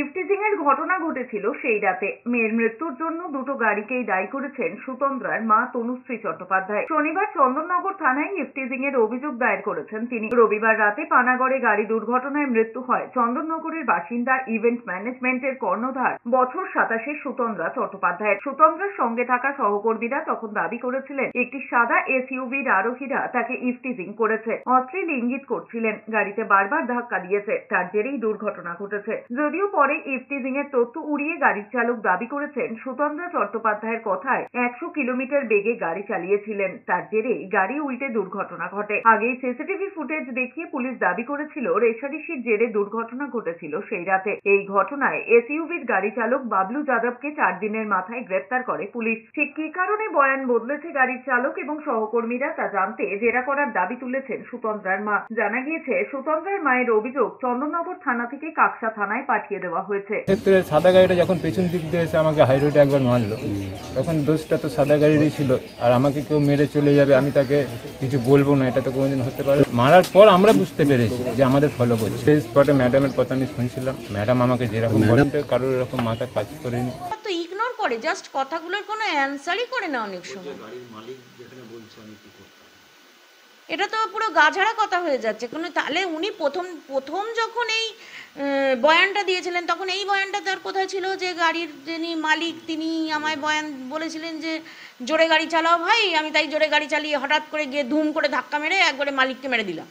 Eve teasing এর ঘটনা ঘটেছিল সেই রাতে। মেয়ের মৃত্যুর জন্য দুটো গাড়িকেই দায়ী করেছেন সুতন্দ্রার মা তনুশ্রী চট্টোপাধ্যায়। শনিবার চন্দননগর থানায় ইভটিজিং এর অভিযোগ দায়ের করেছেন তিনি। রবিবার রাতে পানাগড়ে গাড়ি দুর্ঘটনায় মৃত্যু হয় চন্দননগরের বাসিন্দা ইভেন্ট ম্যানেজমেন্টের কর্ণধার বছর 27 সুতন্দ্রা চট্টোপাধ্যায়। সুতন্দ্রার সঙ্গে থাকা সহকর্মীরা তখন দাবি করেছিলেন একটি সাদা এসইউভির আরোহীরা তাকে ইভটিজিং করেছে, অশ্লীল ইঙ্গিত করছিলেন, গাড়িতে বারবার ধাক্কা দিয়েছে, তার জেরেই দুর্ঘটনা ঘটেছে। যদিও পরে ইভটিজিং এর তথ্য উড়িয়ে গাড়ির চালক দাবি করেছেন সুতন্দ্রা চট্টোপাধ্যায়ের কথায় 100 কিলোমিটার বেগে গাড়ি চালিয়েছিলেন, তার জেরেই গাড়ি উল্টে দুর্ঘটনা ঘটে। আগেই সিসিটিভি ফুটেজ দেখিয়ে পুলিশ দাবি করেছিল রেষারেষির জেরে দুর্ঘটনা ঘটেছিল সেই রাতে। এই ঘটনায় এসইউভির গাড়ি চালক বাবলু যাদবকে 4 দিনের মাথায় গ্রেফতার করে পুলিশ। ঠিক কী কারণে বয়ান বদলেছে গাড়ির চালক এবং সহকর্মীরা তা জানতে জেরা করার দাবি তুলেছেন সুতন্দ্রার মা। জানা গিয়েছে সুতন্দ্রার মায়ের অভিযোগ চন্দননগর থানা থেকে কাকসা থানায় পাঠিয়ে দেওয়া হয়েছে। ক্ষেত্রে সাদা গাড়িটা যখন পেছন দিক দিয়ে এসে আমাকে হাই রোডে একবার মারলো, তখন দোষটা তো সাদা গাড়িরই ছিল। আর আমাকে কেউ মেরে চলে যাবে, আমি তাকে কিছু বলবো না, এটা তো কোনোদিন হতে পারে। মারার পর আমরা বুঝতে পেরেছি যে আমাদের ফলো করছে। সেই স্পটে ম্যাডামের কথা আমি শুনছিলাম, ম্যাডাম আমাকে যেরকম বলতে কারোর এরকম মাথা কাজ করেনি। তো ইগনোর করে, জাস্ট কথাগুলোর কোনো অ্যান্সারই করে না অনেক সময়। এটা তো পুরো গাঝাড়া কথা হয়ে যাচ্ছে। কোনো তাহলে উনি প্রথম যখন এই বয়ানটা দিয়েছিলেন তখন এই বয়ানটা তার কোথায় ছিল যে গাড়ির যিনি মালিক তিনি আমায় বয়ান বলেছিলেন যে জোরে গাড়ি চালাও ভাই, আমি তাই জোরে গাড়ি চালিয়ে হঠাৎ করে গিয়ে ধুম করে ধাক্কা মেরে একবারে মালিককে মেরে দিলাম।